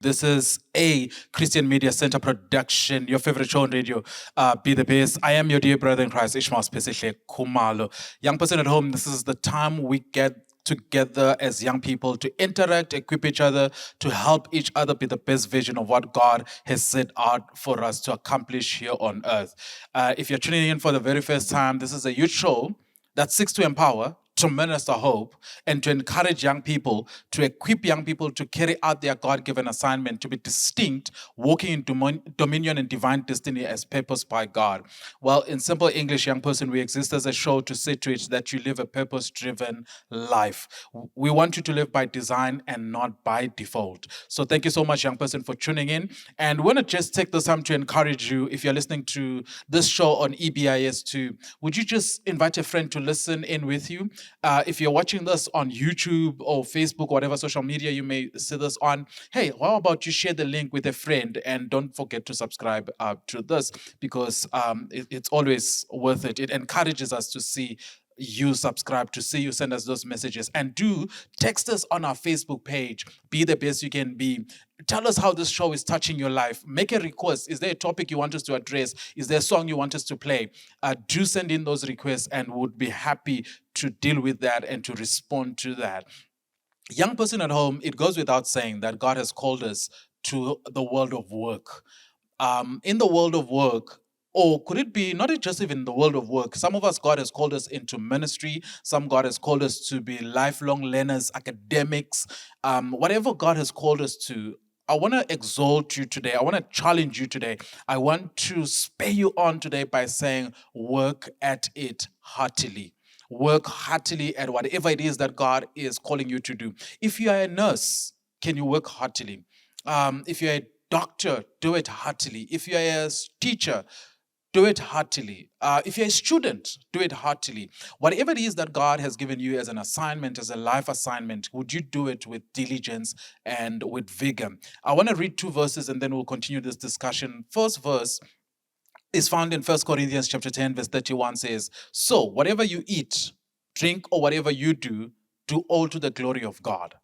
This is a Christian Media Center production, your favorite show on radio, Be the Best. I am your dear brother in Christ, Ishmael Spesihle Kumalo. Young person at home, this is the time we get together as young people to interact, equip each other, to help each other be the best vision of what God has set out for us to accomplish here on earth. If you're tuning in for the very first time, this is a youth show that seeks to empower, to minister hope, and to encourage young people, to equip young people to carry out their God-given assignment, to be distinct, walking in dominion and divine destiny as purposed by God. Well, in simple English, young person, we exist as a show to see to it that you live a purpose-driven life. We want you to live by design and not by default. So thank you so much, young person, for tuning in. And we want to just take this time to encourage you, if you're listening to this show on EBIS2, would you just invite a friend to listen in with you? If you're watching this on YouTube or Facebook, whatever social media you may see this on, hey, how about you share the link with a friend, and don't forget to subscribe to this, because it's always worth it. It encourages us to see you subscribe, to see you send us those messages, and do text us on our Facebook page, Be the Best You Can Be. Tell us how this show is touching your life. Make a request. Is there a topic you want us to address? Is there a song you want us to play? Do send in those requests, and would be happy to deal with that and to respond to that. Young person at home, it goes without saying that God has called us to the world of work. In the world of work, or could it be not just even the world of work? Some of us, God has called us into ministry. Some God has called us to be lifelong learners, academics, whatever God has called us to. I want to exalt you today. I want to challenge you today. I want to spur you on today by saying, work at it heartily. Work heartily at whatever it is that God is calling you to do. If you are a nurse, can you work heartily? If you're a doctor, do it heartily. If you're a teacher, do it heartily. If you're a student, do it heartily. Whatever it is that God has given you as an assignment, as a life assignment, would you do it with diligence and with vigor? I want to read 2 verses and then we'll continue this discussion. First verse is found in 1 Corinthians chapter 10, verse 31 says, so whatever you eat, drink, or whatever you do all to the glory of God.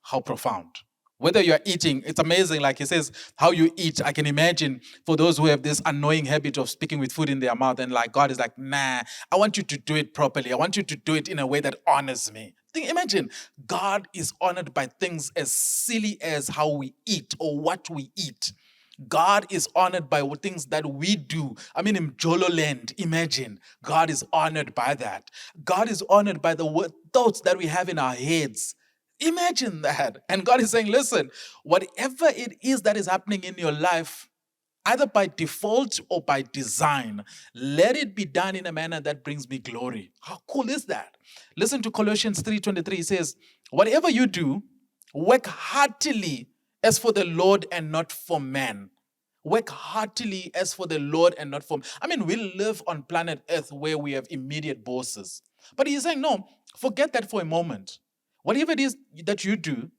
How profound. Whether you're eating, it's amazing. Like he says, how you eat. I can imagine for those who have this annoying habit of speaking with food in their mouth, and like God is like, nah, I want you to do it properly. I want you to do it in a way that honors me. Imagine, God is honored by things as silly as how we eat or what we eat. God is honored by things that we do. I mean, in Jolo land, imagine, God is honored by that. God is honored by the thoughts that we have in our heads. Imagine that. And God is saying, listen, whatever it is that is happening in your life, either by default or by design, let it be done in a manner that brings me glory. How cool is that? Listen to Colossians 3:23. It says, whatever you do, work heartily as for the Lord and not for man. Work heartily as for the Lord and not for man. I mean, we live on planet Earth where we have immediate bosses. But he's saying, no, forget that for a moment. Whatever it is that you do,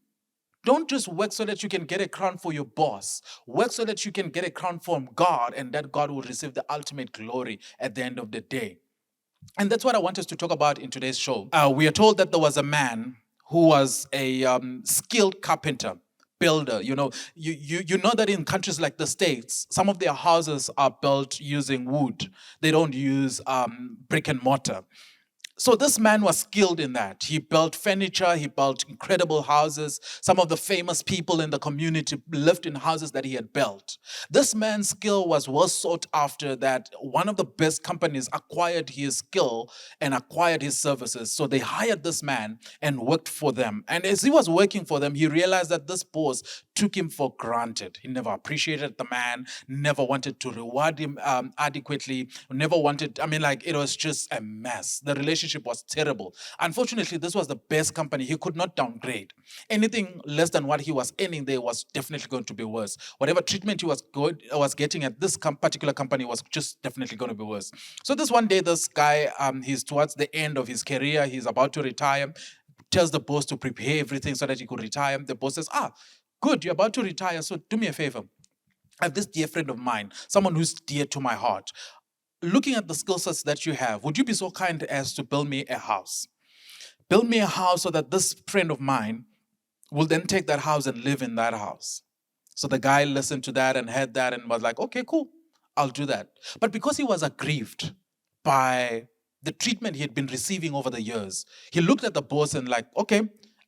don't just work so that you can get a crown for your boss. Work so that you can get a crown from God, and that God will receive the ultimate glory at the end of the day. And that's what I want us to talk about in today's show. We are told that there was a man who was a skilled carpenter, builder. You know that in countries like the States, some of their houses are built using wood. They don't use brick and mortar. So this man was skilled in that. He built furniture, he built incredible houses. Some of the famous people in the community lived in houses that he had built. This man's skill was well sought after, that one of the best companies acquired his skill and acquired his services. So they hired this man and worked for them. And as he was working for them, he realized that this boss took him for granted. He never appreciated the man, never wanted to reward him adequately, never wanted, it was just a mess. The relationship was terrible. Unfortunately, this was the best company. He could not downgrade. Anything less than what he was earning there was definitely going to be worse. Whatever treatment he was getting at this particular company was just definitely going to be worse. So this one day, this guy, he's towards the end of his career. He's about to retire. Tells the boss to prepare everything so that he could retire. The boss says, good, you're about to retire, so do me a favor. I have this dear friend of mine, someone who's dear to my heart. Looking at the skill sets that you have, would you be so kind as to build me a house? Build me a house so that this friend of mine will then take that house and live in that house. So the guy listened to that and heard that and was like, okay, cool, I'll do that. But because he was aggrieved by the treatment he had been receiving over the years, he looked at the boss and like, okay,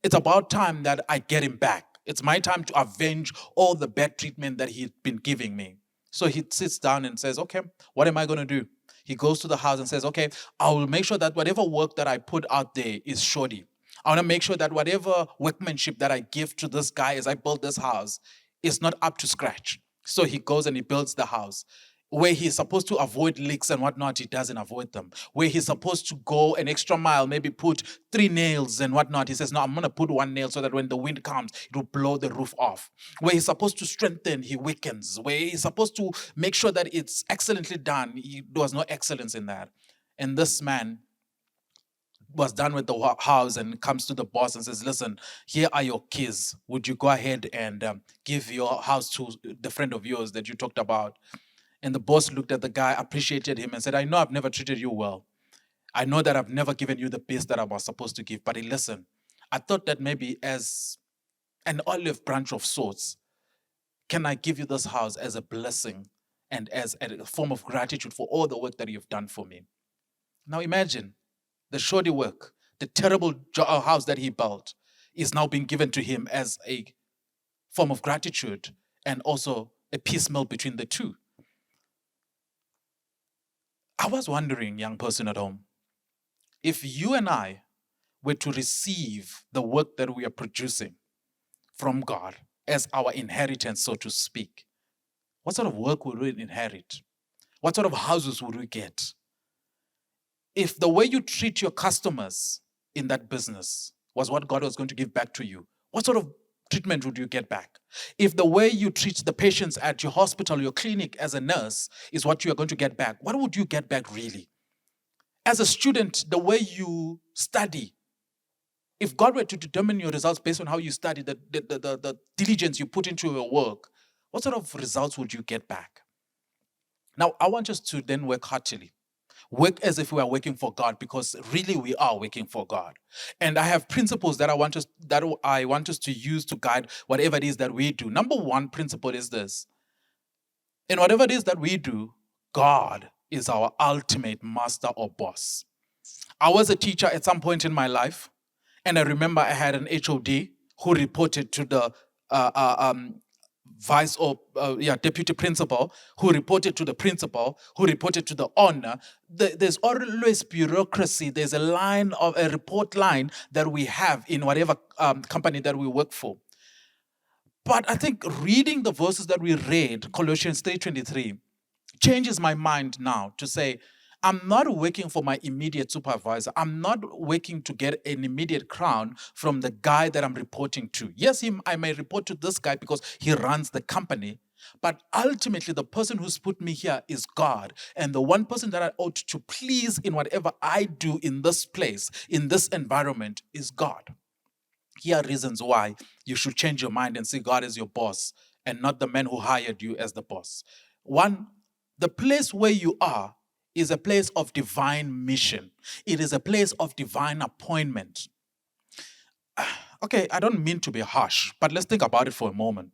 it's about time that I get him back. It's my time to avenge all the bad treatment that he'd been giving me. So he sits down and says, okay, what am I going to do? He goes to the house and says, okay, I will make sure that whatever work that I put out there is shoddy. I want to make sure that whatever workmanship that I give to this guy as I build this house is not up to scratch. So he goes and he builds the house. Where he's supposed to avoid leaks and whatnot, he doesn't avoid them. Where he's supposed to go an extra mile, maybe put 3 nails and whatnot, he says, no, I'm going to put 1 nail so that when the wind comes, it will blow the roof off. Where he's supposed to strengthen, he weakens. Where he's supposed to make sure that it's excellently done, there was no excellence in that. And this man was done with the house and comes to the boss and says, listen, here are your keys. Would you go ahead and give your house to the friend of yours that you talked about? And the boss looked at the guy, appreciated him, and said, I know I've never treated you well. I know that I've never given you the best that I was supposed to give. But listen, I thought that maybe as an olive branch of sorts, can I give you this house as a blessing and as a form of gratitude for all the work that you've done for me? Now imagine the shoddy work, the terrible house that he built is now being given to him as a form of gratitude and also a piecemeal between the two. I was wondering, young person at home, if you and I were to receive the work that we are producing from God as our inheritance, so to speak, what sort of work would we inherit? What sort of houses would we get? If the way you treat your customers in that business was what God was going to give back to you, what sort of treatment would you get back? If the way you treat the patients at your hospital, your clinic as a nurse is what you are going to get back, what would you get back really? As a student, the way you study, if God were to determine your results based on how you study, the diligence you put into your work, what sort of results would you get back? Now, I want us to then work heartily. Work as if we are working for God, because really we are working for God. And I have principles that I want us to use to guide whatever it is that we do. Number one principle is this: in whatever it is that we do, God is our ultimate master or boss. I was a teacher at some point in my life, and I remember I had an HOD who reported to the deputy principal, who reported to the principal, who reported to the owner. There's always bureaucracy. There's a report line that we have in whatever company that we work for. But I think reading the verses that we read, Colossians 3:23, changes my mind now to say, I'm not working for my immediate supervisor. I'm not working to get an immediate crown from the guy that I'm reporting to. Yes, I may report to this guy because he runs the company, but ultimately the person who's put me here is God. And the one person that I ought to please in whatever I do in this place, in this environment, is God. Here are reasons why you should change your mind and see God as your boss and not the man who hired you as the boss. One, the place where you are is a place of divine mission. It is a place of divine appointment. Okay, I don't mean to be harsh, but let's think about it for a moment.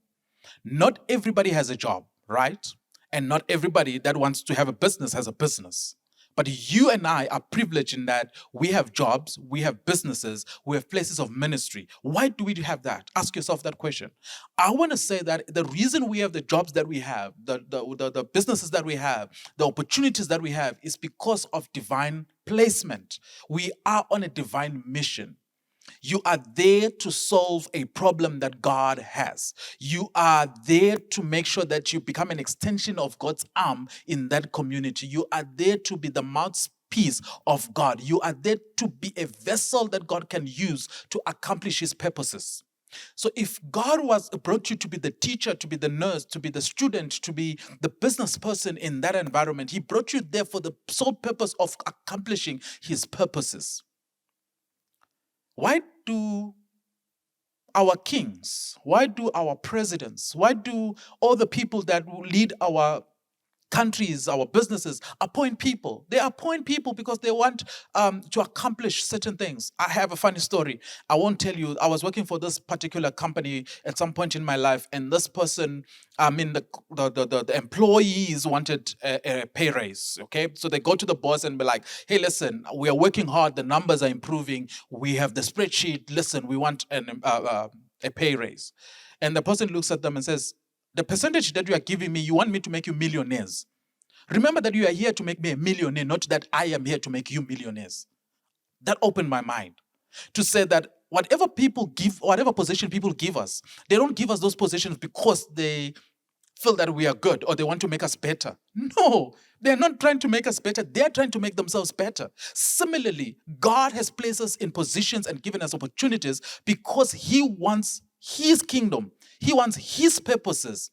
Not everybody has a job, right? And not everybody that wants to have a business has a business. But you and I are privileged in that we have jobs, we have businesses, we have places of ministry. Why do we have that? Ask yourself that question. I want to say that the reason we have the jobs that we have, the businesses that we have, the opportunities that we have is because of divine placement. We are on a divine mission. You are there to solve a problem that God has. You are there to make sure that you become an extension of God's arm in that community. You are there to be the mouthpiece of God. You are there to be a vessel that God can use to accomplish his purposes. So if God brought you to be the teacher, to be the nurse, to be the student, to be the business person in that environment, he brought you there for the sole purpose of accomplishing his purposes. Why do our kings, why do our presidents, why do all the people that lead our countries, our businesses appoint people. They appoint people because they want to accomplish certain things. I have a funny story. I won't tell you. I was working for this particular company at some point in my life, and this person, the employees wanted a pay raise. Okay, so they go to the boss and be like, "Hey, listen, we are working hard. The numbers are improving. We have the spreadsheet. Listen, we want a pay raise." And the person looks at them and says, "The percentage that you are giving me, you want me to make you millionaires. Remember that you are here to make me a millionaire, not that I am here to make you millionaires." That opened my mind to say that whatever position people give us, they don't give us those positions because they feel that we are good or they want to make us better. No, they're not trying to make us better. They're trying to make themselves better. Similarly, God has placed us in positions and given us opportunities because He wants His kingdom. He wants His purposes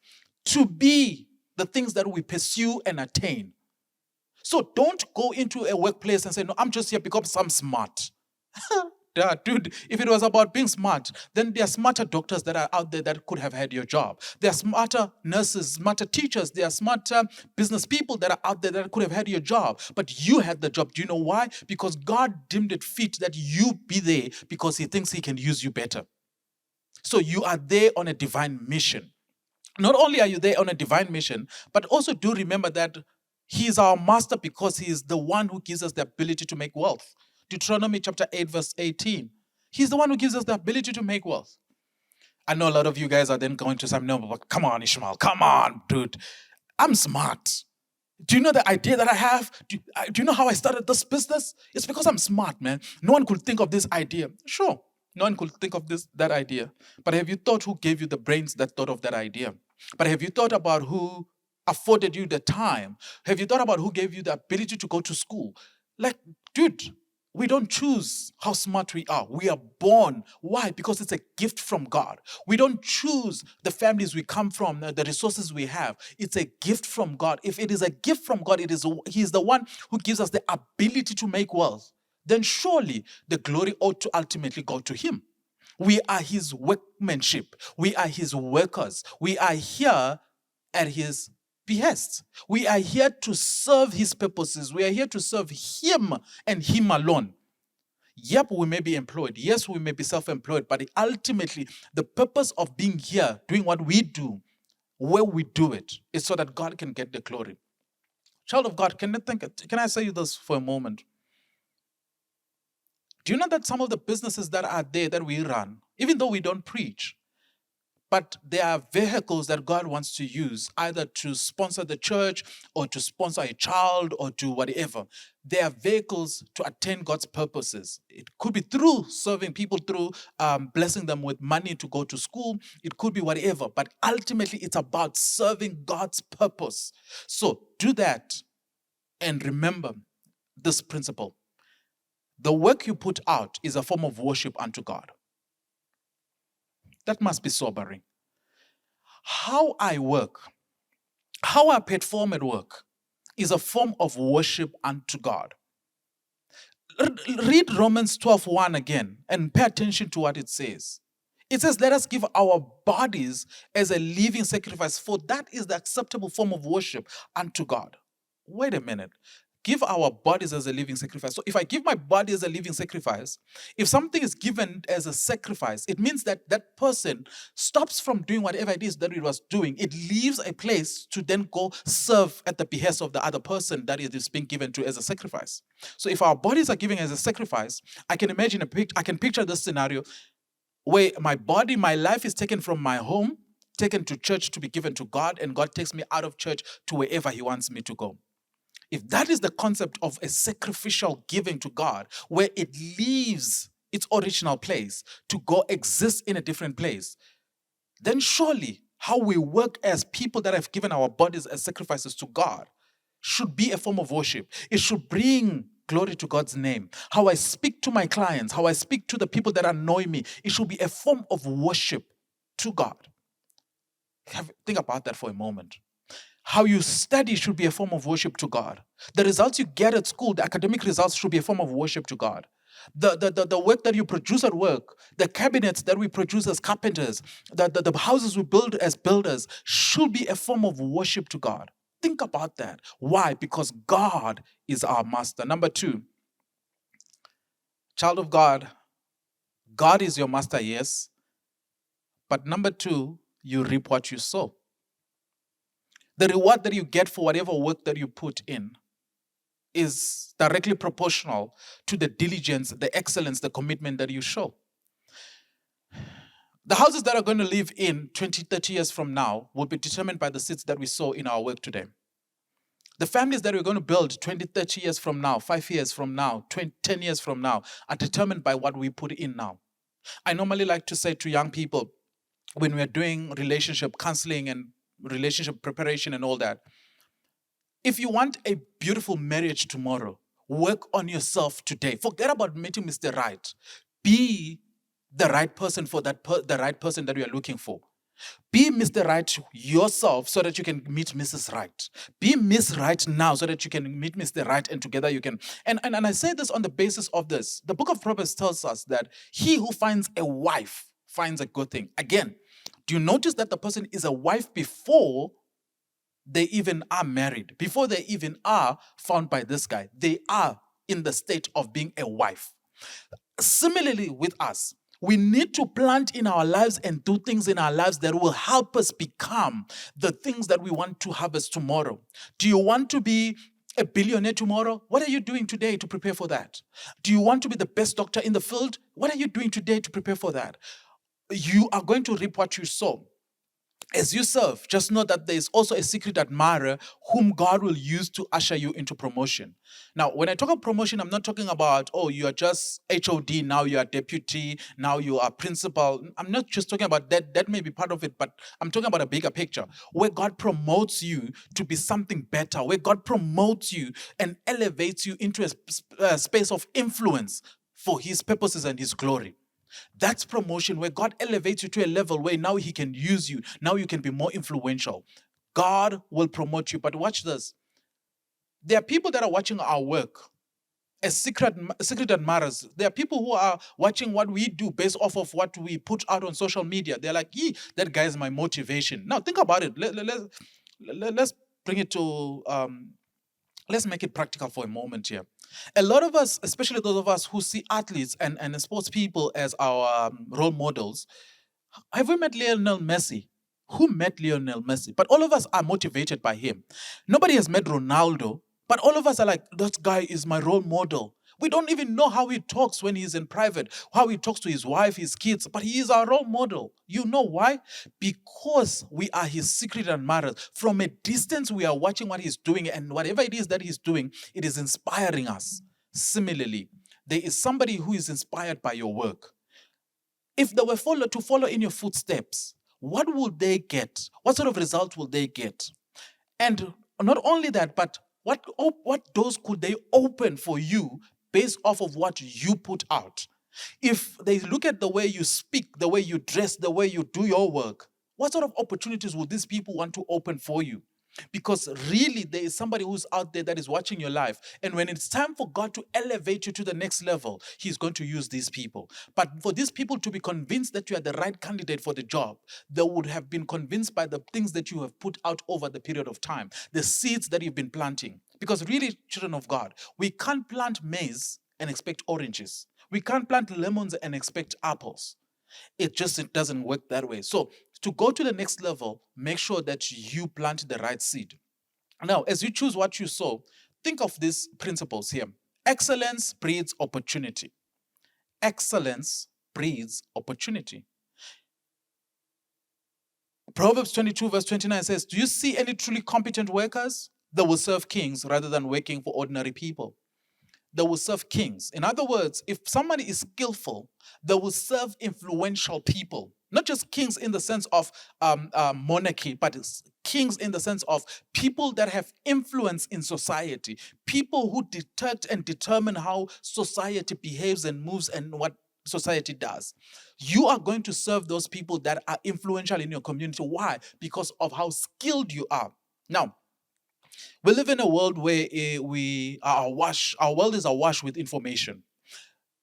to be the things that we pursue and attain. So don't go into a workplace and say, "No, I'm just here because I'm smart." Yeah, dude, if it was about being smart, then there are smarter doctors that are out there that could have had your job. There are smarter nurses, smarter teachers, there are smarter business people that are out there that could have had your job. But you had the job. Do you know why? Because God deemed it fit that you be there because He thinks He can use you better. So you are there on a divine mission. Not only are you there on a divine mission, but also do remember that He is our master because He is the one who gives us the ability to make wealth. Deuteronomy chapter 8, verse 18. He's the one who gives us the ability to make wealth. I know a lot of you guys are then going to say, "No, but come on, Ishmael. Come on, dude. I'm smart. Do you know the idea that I have? Do you know how I started this business? It's because I'm smart, man. No one could think of this idea." Sure, no one could think of that idea. But have you thought who gave you the brains that thought of that idea? But have you thought about who afforded you the time? Have you thought about who gave you the ability to go to school? Like, dude, we don't choose how smart we are. We are born. Why? Because it's a gift from God. We don't choose the families we come from, the resources we have. It's a gift from God. If it is a gift from God, He is the one who gives us the ability to make wealth. Then surely the glory ought to ultimately go to Him. We are His workmanship. We are His workers. We are here at His behest. We are here to serve His purposes. We are here to serve Him and Him alone. Yep, we may be employed. Yes, we may be self-employed, but ultimately the purpose of being here, doing what we do, where we do it, is so that God can get the glory. Child of God, can I say you this for a moment? Do you know that some of the businesses that are there that we run, even though we don't preach, but there are vehicles that God wants to use either to sponsor the church or to sponsor a child or to whatever. They are vehicles to attain God's purposes. It could be through serving people, through blessing them with money to go to school. It could be whatever. But ultimately, it's about serving God's purpose. So do that and remember this principle. The work you put out is a form of worship unto God. That must be sobering. How I work, how I perform at work is a form of worship unto God. Read Romans 12:1 again and pay attention to what it says. It says, "Let us give our bodies as a living sacrifice, for that is the acceptable form of worship unto God." Wait a minute. Give our bodies as a living sacrifice. So if I give my body as a living sacrifice, if something is given as a sacrifice, it means that that person stops from doing whatever it is that it was doing. It leaves a place to then go serve at the behest of the other person that it is being given to as a sacrifice. So if our bodies are given as a sacrifice, I can imagine I can picture this scenario where my body, my life is taken from my home, taken to church to be given to God, and God takes me out of church to wherever He wants me to go. If that is the concept of a sacrificial giving to God, where it leaves its original place to go exist in a different place, then surely how we work as people that have given our bodies as sacrifices to God should be a form of worship. It should bring glory to God's name. How I speak to my clients, how I speak to the people that annoy me, it should be a form of worship to God. Think about that for a moment. How you study should be a form of worship to God. The results you get at school, the academic results, should be a form of worship to God. The work that you produce at work, the cabinets that we produce as carpenters, the houses we build as builders should be a form of worship to God. Think about that. Why? Because God is our master. Number two, child of God, God is your master, yes. But number two, you reap what you sow. The reward that you get for whatever work that you put in is directly proportional to the diligence, the excellence, the commitment that you show. The houses that are going to live in 20, 30 years from now will be determined by the seeds that we sow in our work today. The families that we're going to build 20, 30 years from now, 5 years from now, 20, 10 years from now are determined by what we put in now. I normally like to say to young people when we're doing relationship counseling and relationship preparation and all that, if you want a beautiful marriage tomorrow, work on yourself today. Forget about meeting Mr. Right. Be the right person for the right person that you are looking for. Be Mr. Right yourself so that you can meet Mrs. Right. Be Miss Right now so that you can meet Mr. Right, and together you can. And I say this on the basis of this. The book of Proverbs tells us that he who finds a wife finds a good thing. Again, do you notice that the person is a wife before they even are married, before they even are found by this guy? They are in the state of being a wife. Similarly with us, we need to plant in our lives and do things in our lives that will help us become the things that we want to harvest tomorrow. Do you want to be a billionaire tomorrow? What are you doing today to prepare for that? Do you want to be the best doctor in the field? What are you doing today to prepare for that? You are going to reap what you sow. As you serve, just know that there is also a secret admirer whom God will use to usher you into promotion. Now, when I talk about promotion, I'm not talking about, oh, you are just HOD, now you are deputy, now you are principal. I'm not just talking about that. That may be part of it, but I'm talking about a bigger picture where God promotes you to be something better, where God promotes you and elevates you into a space of influence for his purposes and his glory. That's promotion, where God elevates you to a level where now he can use you. Now you can be more influential. God will promote you. But watch this. There are people that are watching our work as secret admirers. There are people who are watching what we do based off of what we put out on social media. They're like, that guy is my motivation. Now think about it. Let's bring it to, let's make it practical for a moment here. A lot of us, especially those of us who see athletes and sports people as our role models, have we met Lionel Messi? Who met Lionel Messi? But all of us are motivated by him. Nobody has met Ronaldo, but all of us are like, that guy is my role model. We don't even know how he talks when he's in private, how he talks to his wife, his kids, but he is our role model. You know why? Because we are his secret admirers. From a distance, we are watching what he's doing, and whatever it is that he's doing, it is inspiring us. Similarly, there is somebody who is inspired by your work. If they were to follow in your footsteps, what will they get? What sort of result will they get? And not only that, but what doors could they open for you based off of what you put out? If they look at the way you speak, the way you dress, the way you do your work, what sort of opportunities will these people want to open for you? Because really, there is somebody who's out there that is watching your life. And when it's time for God to elevate you to the next level, he's going to use these people. But for these people to be convinced that you are the right candidate for the job, they would have been convinced by the things that you have put out over the period of time, the seeds that you've been planting. Because really, children of God, we can't plant maize and expect oranges. We can't plant lemons and expect apples. It doesn't work that way. So to go to the next level, make sure that you plant the right seed. Now, as you choose what you sow, think of these principles here. Excellence breeds opportunity. Excellence breeds opportunity. Proverbs 22 verse 29 says, do you see any truly competent workers? They will serve kings rather than working for ordinary people. They will serve kings. In other words, if somebody is skillful, they will serve influential people. Not just kings in the sense of monarchy, but kings in the sense of people that have influence in society. People who detect and determine how society behaves and moves and what society does. You are going to serve those people that are influential in your community. Why? Because of how skilled you are. Now, we live in a world where our world is awash with information.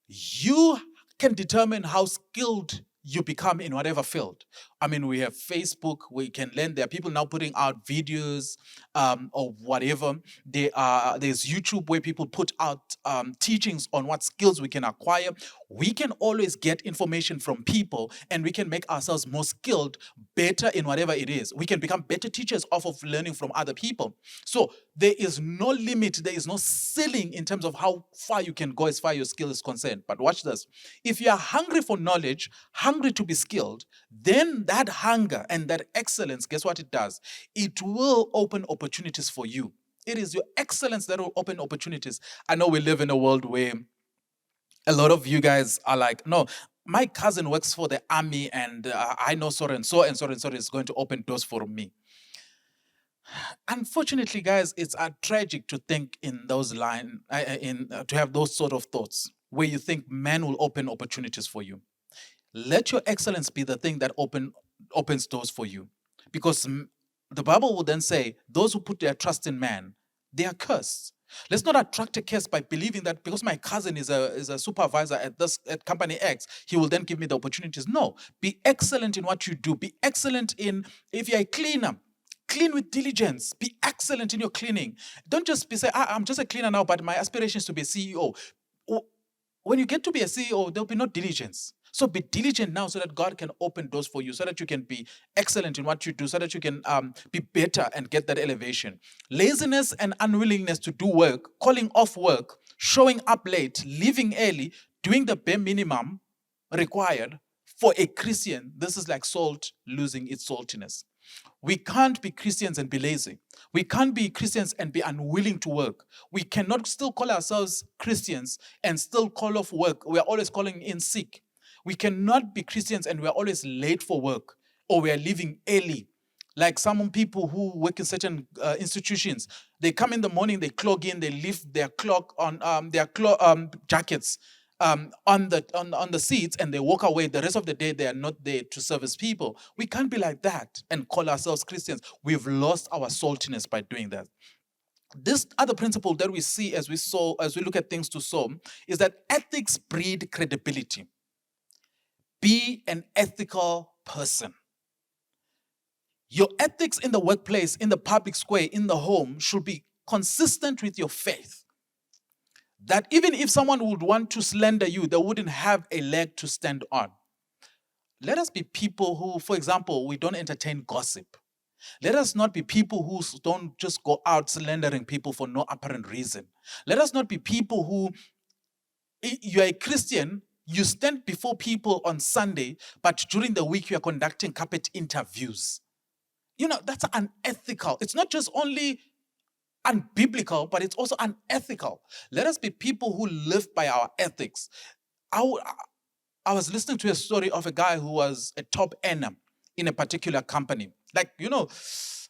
You can determine how skilled you become in whatever field. I mean, we have Facebook, we can learn. There are people now putting out videos or whatever. There's YouTube where people put out teachings on what skills we can acquire. We can always get information from people, and we can make ourselves more skilled, better in whatever it is. We can become better teachers off of learning from other people. So there is no limit, there is no ceiling in terms of how far you can go as far as your skill is concerned. But watch this. If you are hungry for knowledge, hungry to be skilled, then that hunger and that excellence, guess what it does? It will open opportunities for you. It is your excellence that will open opportunities. I know we live in a world where a lot of you guys are like, no, my cousin works for the army, and I know so and so and so and so is going to open doors for me. Unfortunately, guys, it's tragic to think in those to have those sort of thoughts where you think man will open opportunities for you. Let your excellence be the thing that opens doors for you, because the Bible will then say, those who put their trust in man, they are cursed. Let's not attract a curse by believing that because my cousin is a supervisor at company X, he will then give me the opportunities. No, be excellent in what you do. Be excellent in, if you're a cleaner, clean with diligence. Be excellent in your cleaning. Don't just be say, I'm just a cleaner now, but my aspiration is to be a CEO. When you get to be a CEO, there'll be no diligence. So be diligent now so that God can open doors for you, so that you can be excellent in what you do, so that you can be better and get that elevation. Laziness and unwillingness to do work, calling off work, showing up late, leaving early, doing the bare minimum required for a Christian, this is like salt losing its saltiness. We can't be Christians and be lazy. We can't be Christians and be unwilling to work. We cannot still call ourselves Christians and still call off work. We are always calling in sick. We cannot be Christians and we are always late for work, or we are leaving early. Like some people who work in certain institutions, they come in the morning, they clock in, they leave their clock on jackets on the seats, and they walk away. The rest of the day, they are not there to service people. We can't be like that and call ourselves Christians. We've lost our saltiness by doing that. This other principle that we see as we look at things to sow is that ethics breed credibility. Be an ethical person. Your ethics in the workplace, in the public square, in the home should be consistent with your faith. That even if someone would want to slander you, they wouldn't have a leg to stand on. Let us be people who, for example, we don't entertain gossip. Let us not be people who don't just go out slandering people for no apparent reason. Let us not be people who, you're a Christian, you stand before people on Sunday, but during the week you are conducting carpet interviews. That's unethical. It's not just only unbiblical, but it's also unethical. Let us be people who live by our ethics. I was listening to a story of a guy who was a top earner in a particular company. Like,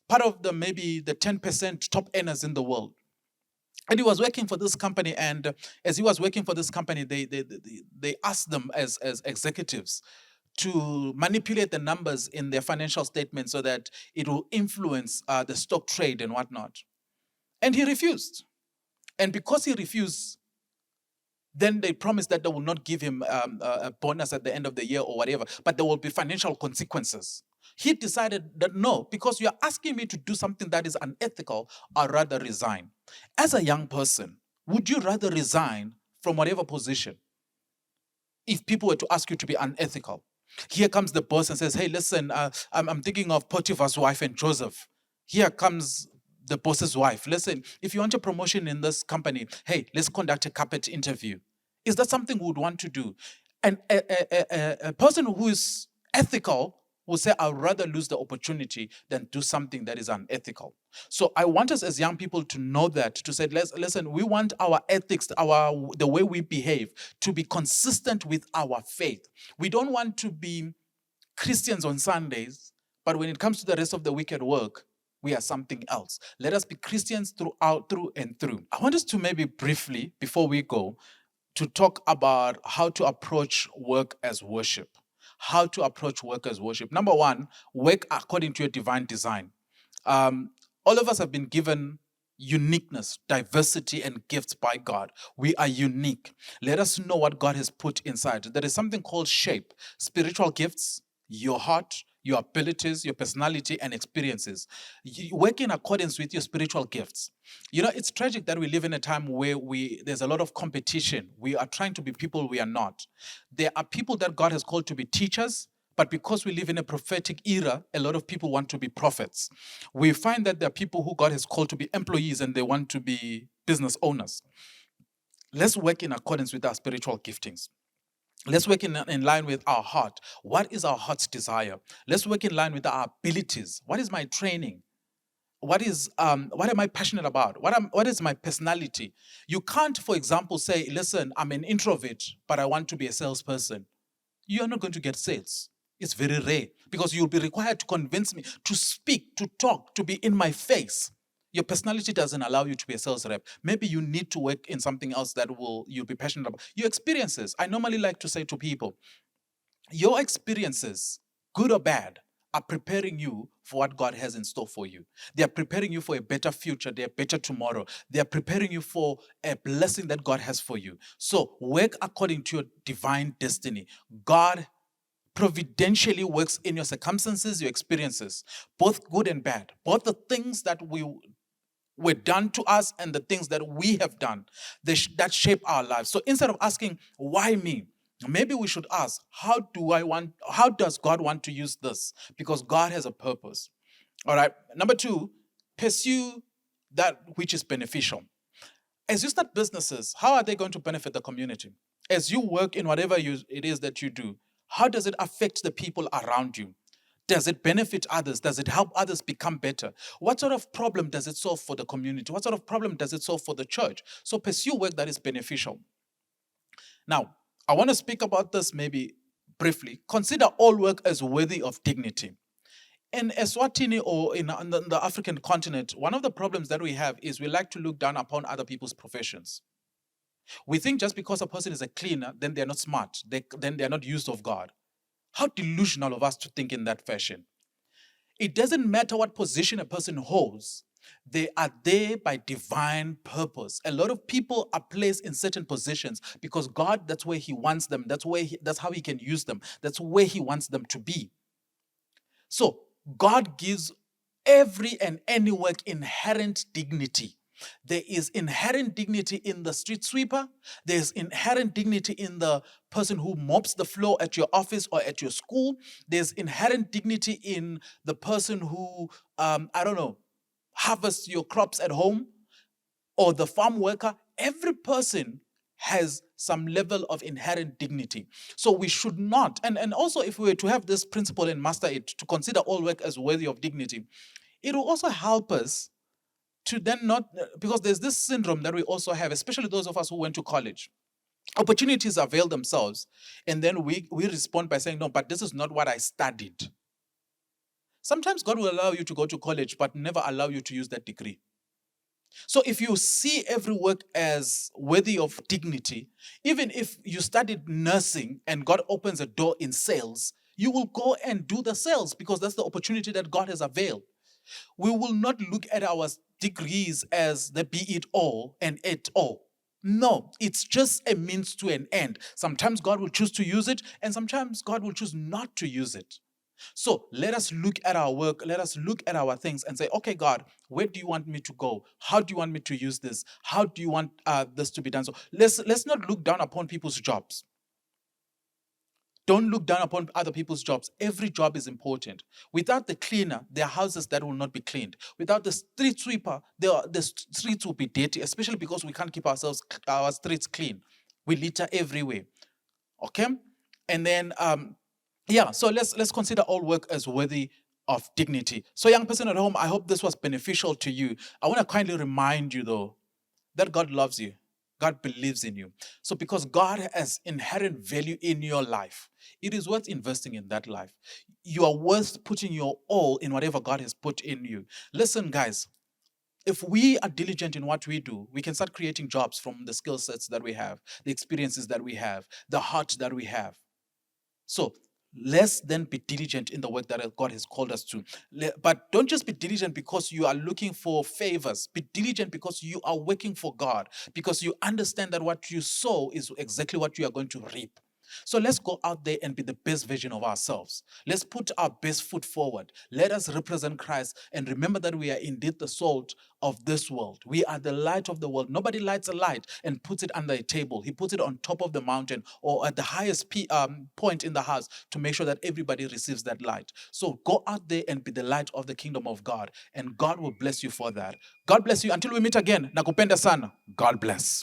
part of maybe the 10% top earners in the world. And he was working for this company, and as he was working for this company, they asked them as executives to manipulate the numbers in their financial statements so that it will influence the stock trade and whatnot. And he refused. And because he refused, then they promised that they will not give him a bonus at the end of the year or whatever, but there will be financial consequences. He decided that no, because you are asking me to do something that is unethical, I'd rather resign. As a young person, would you rather resign from whatever position if people were to ask you to be unethical? Here comes the boss and says, hey, listen, I'm thinking of Potiphar's wife and Joseph. Here comes the boss's wife. Listen, if you want a promotion in this company, hey, let's conduct a carpet interview. Is that something we would want to do? And a person who is ethical will say, I'd rather lose the opportunity than do something that is unethical. So I want us as young people to know that, to say, listen, we want our ethics, the way we behave, to be consistent with our faith. We don't want to be Christians on Sundays, but when it comes to the rest of the week at work, we are something else. Let us be Christians through and through. I want us to maybe briefly, before we go, to talk about how to approach work as worship. How to approach work as worship. Number one, work according to your divine design. All of us have been given uniqueness, diversity, and gifts by God. We are unique. Let us know what God has put inside. There is something called shape, spiritual gifts, your heart, your abilities, your personality, and experiences. You work in accordance with your spiritual gifts. You know, it's tragic that we live in a time where there's a lot of competition. We are trying to be people we are not. There are people that God has called to be teachers, but because we live in a prophetic era, a lot of people want to be prophets. We find that there are people who God has called to be employees and they want to be business owners. Let's work in accordance with our spiritual giftings. Let's work in line with our heart. What is our heart's desire? Let's work in line with our abilities. What is my training? What am I passionate about? What is my personality? You can't, for example, say, listen, I'm an introvert, but I want to be a salesperson. You are not going to get sales. It's very rare because you'll be required to convince me to speak, to talk, to be in my face. Your personality doesn't allow you to be a sales rep. Maybe you need to work in something else that you'll be passionate about. Your experiences. I normally like to say to people, your experiences, good or bad, are preparing you for what God has in store for you. They are preparing you for a better future, a better tomorrow. They are preparing you for a blessing that God has for you. So work according to your divine destiny. God providentially works in your circumstances, your experiences, both good and bad, both the things that were done to us and the things that we have done that shape our lives. So instead of asking, why me? Maybe we should ask, how does God want to use this? Because God has a purpose. All right. Number 2, pursue that which is beneficial. As you start businesses, how are they going to benefit the community? As you work in whatever it is that you do, how does it affect the people around you? Does it benefit others? Does it help others become better? What sort of problem does it solve for the community? What sort of problem does it solve for the church? So pursue work that is beneficial. Now, I want to speak about this maybe briefly. Consider all work as worthy of dignity. In Eswatini or in the African continent, one of the problems that we have is we like to look down upon other people's professions. We think just because a person is a cleaner, then they're not smart, then they're not used of God. How delusional of us to think in that fashion. It doesn't matter what position a person holds. They are there by divine purpose. A lot of people are placed in certain positions because God, that's where He wants them. That's how He can use them. That's where He wants them to be. So God gives every and any work inherent dignity. There is inherent dignity in the street sweeper. There's inherent dignity in the person who mops the floor at your office or at your school. There's inherent dignity in the person who, harvests your crops at home, or the farm worker. Every person has some level of inherent dignity. So we should not, and also if we were to have this principle and master it, to consider all work as worthy of dignity, it will also help us to then not, because there's this syndrome that we also have, especially those of us who went to college. Opportunities avail themselves, and then we respond by saying, no, but this is not what I studied. Sometimes God will allow you to go to college, but never allow you to use that degree. So if you see every work as worthy of dignity, even if you studied nursing and God opens a door in sales, you will go and do the sales because that's the opportunity that God has availed. We will not look at our degrees as the be it all and it all. No, it's just a means to an end. Sometimes God will choose to use it, and sometimes God will choose not to use it. So let us look at our work, let us look at our things and say, okay, God, where do you want me to go? How do you want me to use this? How do you want this to be done? So let's not look down upon people's jobs. Don't look down upon other people's jobs. Every job is important. Without the cleaner, there are houses that will not be cleaned. Without the street sweeper, the streets will be dirty, especially because we can't keep our streets clean. We litter everywhere. Okay? And then so let's consider all work as worthy of dignity. So young person at home, I hope this was beneficial to you. I want to kindly remind you though, that God loves you. God believes in you. So because God has inherent value in your life, it is worth investing in that life. You are worth putting your all in whatever God has put in you. Listen, guys, if we are diligent in what we do, we can start creating jobs from the skill sets that we have, the experiences that we have, the heart that we have. So Let's then be diligent in the work that God has called us to. But don't just be diligent because you are looking for favors. Be diligent because you are working for God, because you understand that what you sow is exactly what you are going to reap. So let's go out there and be the best version of ourselves. Let's put our best foot forward. Let us represent Christ and remember that we are indeed the salt of this world. We are the light of the world. Nobody lights a light and puts it under a table. He puts it on top of the mountain or at the highest point in the house to make sure that everybody receives that light. So go out there and be the light of the kingdom of God, and God will bless you for that. God bless you. Until we meet again. Nakupenda sana. God bless.